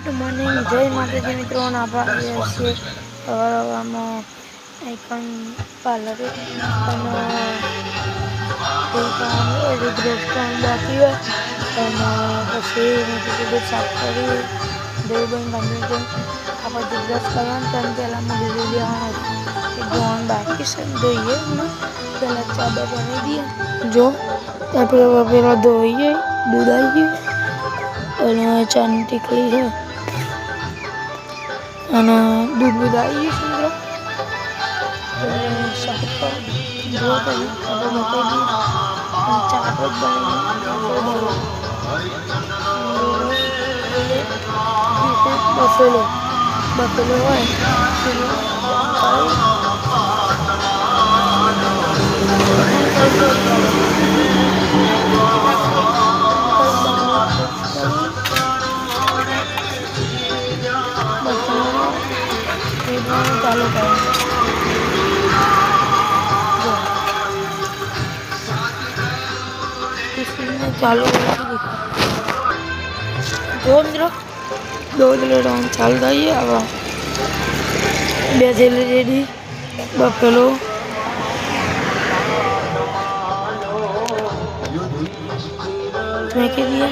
Good morning, જય માતાજી મિત્રો. આપણે છીએ સવારમાં આઈકન પાર્લર અને બાકી હોય અને પછી મેં સાફ કરી ધોઈ બંધ આપણે બ્રશ કરવાનું પણ પહેલાં મને ધોઈ દેવાનું ધોવાનું બાકી છે. ધોઈએ પહેલાં ચાદા બનાવી દઈએ જો આપણે પેલા ધોઈએ દૂધ આવી ગયું અને ચાની ટીકડી છે અને દૂધ દૂધ આવી ગયું છે મિત્રો. જો કરી આપણે બતાવી દઈએ ચા જ બનાવી બફેલો હોય ચાલુ કરે ચાલુ જો મિત્રો દૂધ લેવાનું ચાલુ થઈએ. હવે બે થેલી રેડી બફેલો મેકી દઈએ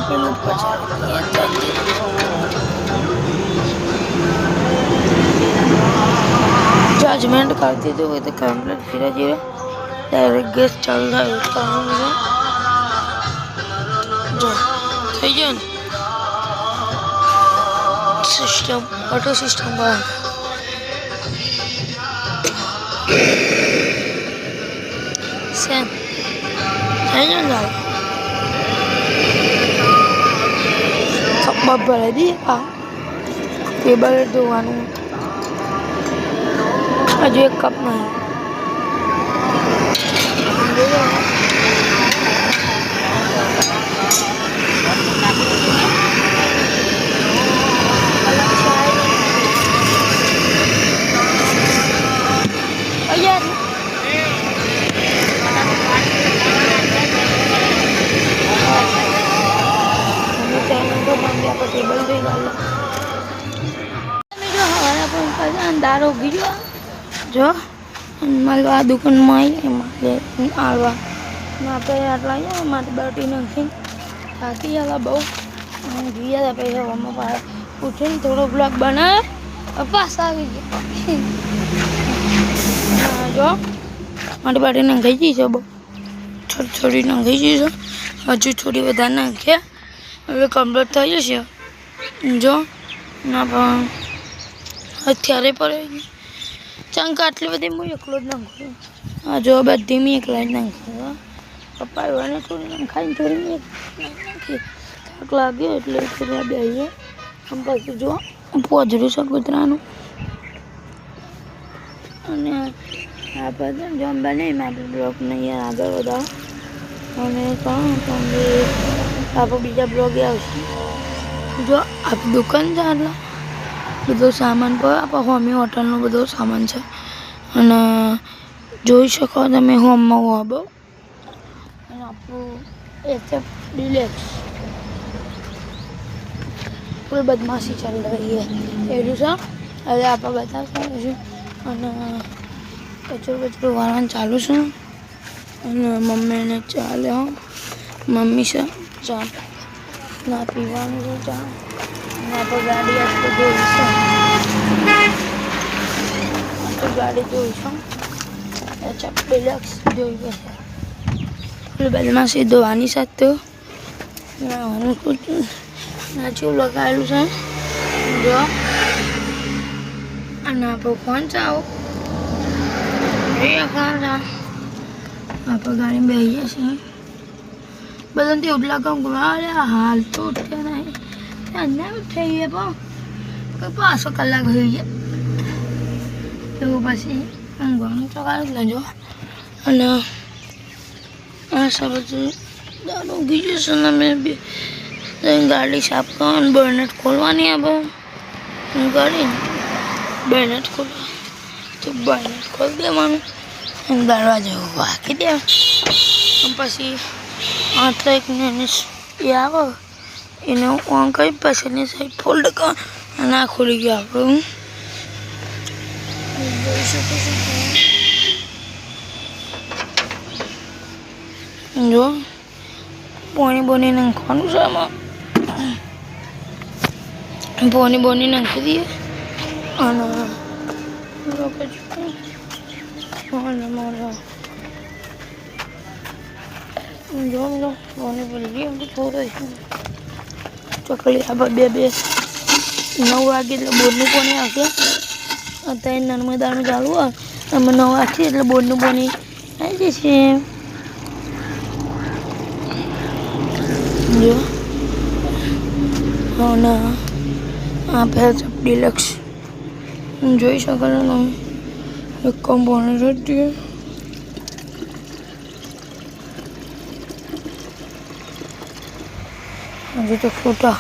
પેલું જજમેન્ટ કરતી હતું તો કમ્પ્લીટ ધીરે ધીરે ડાયરેક્ટ ગેસ ચાલુ થાય જો થઈ ગયો ને સિસ્ટમ ઓટો સિસ્ટમ બંધ સેમ થઈ ગયો ને કપમાં ભરાઈ દઈએ. ટેબલ ધોવાનું હજુ એક કપ નહીં ટેબલ થઈ ગયેલા અંધાર ઉગી ગયો જો મારે આ દુકાનમાં આવી આવવા માટે આટલા આવ્યા માટે બાટી નાખીને થાકી ગયા બહુ ગયા હતા. પછી હવામાં પાસે ઉઠીને થોડો બ્લોગ બનાવ્યો પાસ આવી ગયા જો મારી બાટી નાખાઈ ગઈ છે બહુ થોડી નાખાઈ ગઈ છે. હજુ થોડી વધારે નાખ્યા હવે કમ્પ્લીટ થઈ જશે જો ના પણ અત્યારે પડે ચંક આટલી બધી હું એકલો જ નાખું. હા જો બધી મેં એકલા જ નાખું. પપ્પા એવાને થોડી નાખાઈને થોડી મેં નાખી થાક લાગ્યો એટલે થોડા બેસીએ આમ પછી જો પોજરું છે કૂતરાનું અને આપણે જમવા નહીં આપણે બ્લોગને અહીંયા આગળ વધારો અને કહું તો આપણે બીજા બ્લોગે આવશે. જો આપ દુકાન છે એટલે બધો સામાન પર આપણા હોમી હોટલનો બધો સામાન છે અને જોઈ શકો તમે હોમમાં હોબો અને આપણું એચએફ ડિલેક્સ કોઈ બદમાશી ચાલી રહી છે એટલું છે. હવે આપણે બતાવશું અને કચરો વાળવાનું ચાલુ છે અને મમ્મીને ચાલે મમ્મી છે ચા ના પીવાનું છે ચા અને આપણે ગાડી આપણે જોઈશું ગાડી જોઈશું ડિલક્સ જોઈ પછી બદમાશી ધોવાની સાથે નાચું લગાવેલું છે જો અને આપણે ફોન ચાવો આપણે ગાડી બેસીએ છીએ બધાને એવું લાગે અરે હાલ તો ઉઠ્યા નહીં ત્યાં ઉઠાઈએ પણ પાછો કલાક થઈ ગયા એવું પછી ઊંઘવાનું તો કાઢી લેજો અને આ બધું દારૂ ઉગી જશે ને મેં બી ગાડી સાફ કરવાની બર્નેટ ખોલવાની આપણે ગાડી બર્નેટ ખોલવા તો બર્નેટ ખોલી દેવાનું દરવાજો વાગી દે પછી તો એક ને એ આવો એને ઓન કરી પાછળની સાઈડ ફોલ્ડ કર અને આ ખુલી ગયું આપણું જોઈ શકો છો જો પાણી બોની નાખવાનું છે આમાં પાણી નાખી દઈએ અને જો પાણી ભરી દઈએ થોડું ચોકલી આ 2 9 વાગે એટલે બોરનું પાણી આવશે અત્યારે નર્મદાનું ચાલુ હોય અમે 9 વાગશે એટલે બોરનું પાણી આવી જશે જો અને આ ભેંસ ડિલક્સ જોઈ શકો છો તમે એક પાણી રેડી હજુ તો ફોટા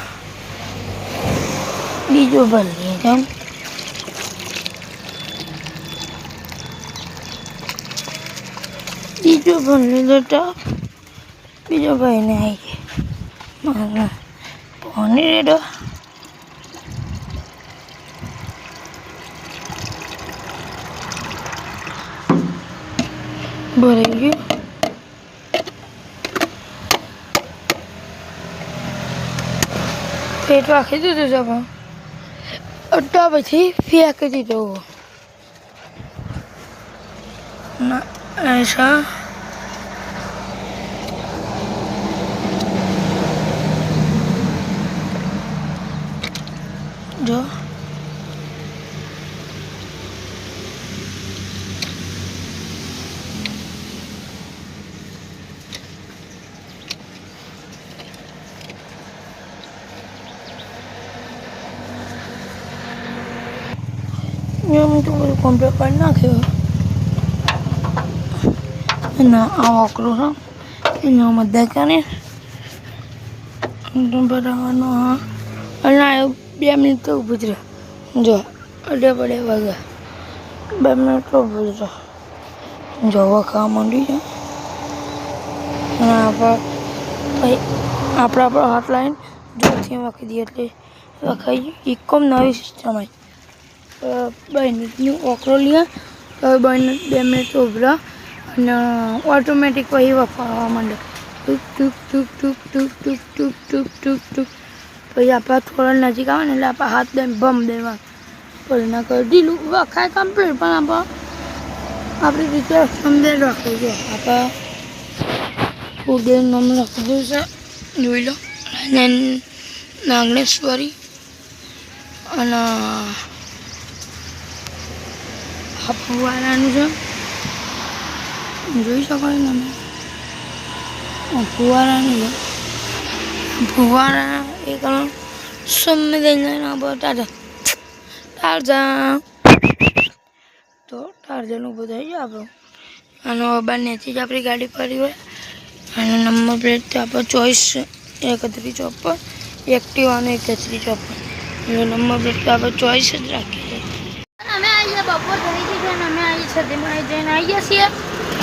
બીજો ભરીએ કેમ બીજો ભરી તો બીજો ભાઈને આવી ગયા પાણી રેડો ભરાઈ ગયું પેટ રાખી દીધું છે પણ અડધા પછી ફેંકી દીધો ના ऐसा जो हम तो कम्प्लीट कर नाख्यो ना आ वाकरो है एना मध्य करे बनावવાનો અને 2 મિનિટ તો ઊભું જ રહે જો અડે પડે વાગે 2 મિનિટ તો ઊભું જ રહે જો ખાવા માંડી છે અને આપણા હાથ લાઈન જોરથી વાંકી દઈએ એટલે વખાઈ એકમ નવી સિસ્ટમ આવી 2 મિનિટનું વાકરો લઈએ તો 2 મિનિટ ઉભરા અને ઓટોમેટિક પછી વફાવા માંડે ટૂક ટૂક ટૂક ટૂક ટૂક ટૂક ટૂક ટૂક ટૂક ટૂક પછી આપણા થોડા નજીક આવે ને એટલે આપણા હાથ દઈને બમ દેવા પછી ના કરી ઢીલું વખાય કમ્પ્લીટ પણ આપણી રીતે સમજે રાખવું છે આપણે ઉદયનું નામ લખવું છે જોઈ લો અને નાગણેશ્વરી અને આ ફુવારાનું છે જોઈ શકો છો તમે ફુવારાનું છે ફુવારા એક સંવેદનના બતાડે ટાર્ઝન તો ટાર્ઝન ઊભું થઈ જાય આપણું અને બંનેથી જ આપણી ગાડી ફરી હોય અને નંબર પ્લેટ તો આપણો ચોઈસ 3154 એક્ટિવા અને 3154 એટલે નંબર પ્લેટ તો આપણે ચોઈસ જ રાખીએ છીએ અમે આવી ગયા બપોર થઈ ગઈ છે અને અમે આવી સદીમાં જઈને આવી ગયા છીએ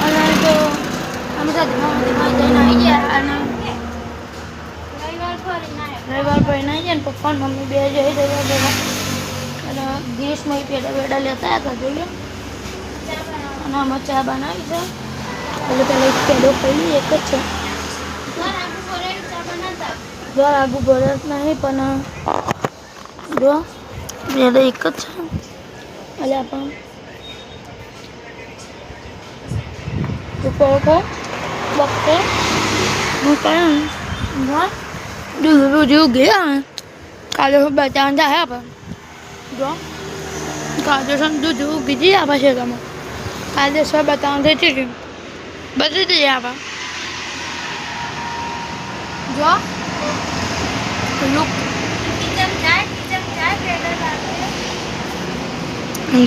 અને તો અમે સદીમાં જઈને આવી ગયા અને રવિવાર ફરીને આવી જાય ને પપ્પા ને મમ્મી બે જઈ રવિવાર ભેગા અને ગેસમાં પેડા લેતા હતા જોઈએ અને આમાં ચા બનાવી છે એટલે પહેલાં પેડો ખાઈ એક જ છે ઘર આગું ભરે જ નહીં પણ જો પેડો એક જ છે એટલે આપણે ઉપર બક્કો હું કહ્યું દૂધ ગયા કાલે બચાવવાનું થાય આપણે જો કાલે દૂધ ઉગી જઈએ આપણે છે તમે કાલે સર બતાવવાનું થઈ છે બધી જઈએ આપણે જો લુક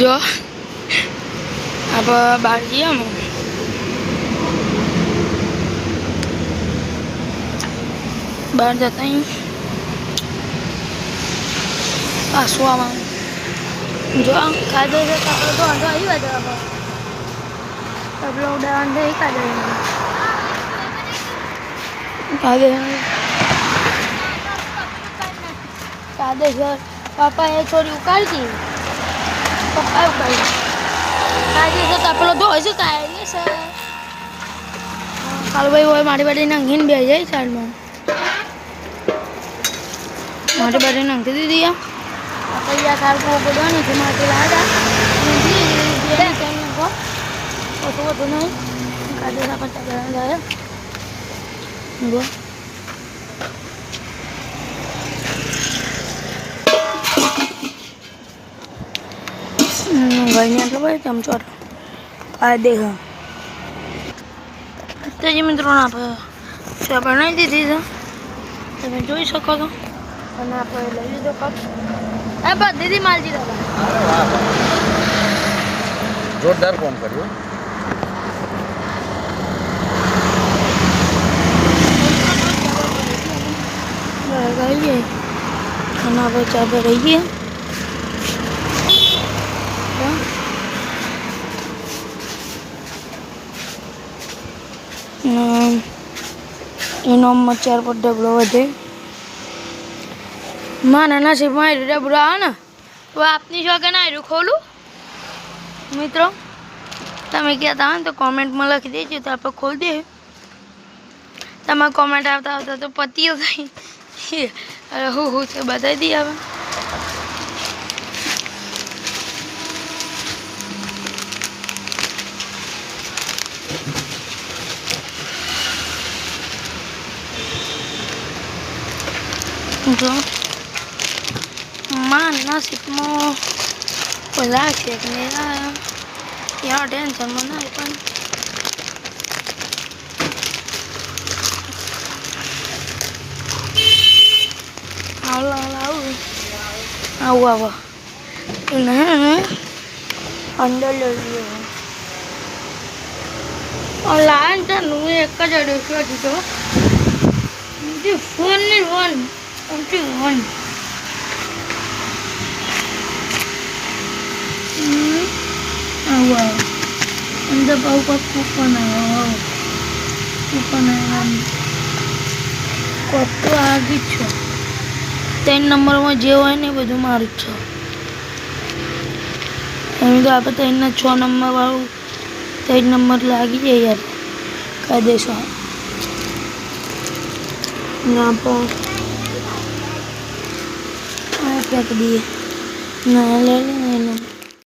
જો આપણે બહાર જઈએ અમે બહાર જતા અહીં પાછું આવવાનું જો કાદો છે આપણે તો વાંધો આવી ગયા આપણે તબલો ઉડાવવાનું થઈ કાદો કાદેશ્વર પપ્પાએ થોડી ઉકાળી પપ્પા ઉકાળી કાદેશ્વર તપેલો ધોય છે કાદેશ્વર કાલુભાઈ હોય મારી બાટી નાંખીને બે જાય સાઈડમાં મારી બાટી નાંખી દીધી આપણે કાલ પડવાની છે માટી લાવ્યા ઓછું બધું નહીં કાદેશ્વર પચાસ જાય ભાઈને આટલો ભાઈ ચમચો આ દેખા ત્રીજી મિત્રોને આપણે ચા બનાવી દીધી છે તમે જોઈ શકો છો અને આપણે લઈ લીધો કપ આ બસ દીદી માલજી દાદા જોરદાર કામ કર્યું ગઈએ અને આપણે ચા પર રહીએ એનો મચ્છર પર ડબલો વધે માના નસીબમાં ડબલો આવે ને તો આપની શોખે ના આવ્યું ખોલું મિત્રો તમે કહેતા હોય ને તો કોમેન્ટમાં લખી દેજો તો આપણે ખોલી દે તમારે કોમેન્ટ આવતા આવતા તો પતિઓ ગઈ અરે હું છે બતાવી દઈએ હવે જો માં નસીબમાં પેલા છે કે ત્યાં ટેન્શનમાં ના પણ આવું આવું અંદર લઈ લાન હું એક જ અડ્યો દીધો ફોન ને વન વન આવું અંદર બહુ કૂપન આવ્યો કૂપન આવ્યા કોપ તો આગી જ છો 3 નંબરમાં જે હોય ને એ બધું મારું જ છે એમ તો આપણે 3 ના 6 નંબર વાળું 3 નંબર લાગી જાય યાર કાયદેસર ના પણ ફેંક દઈએ ના લે એનું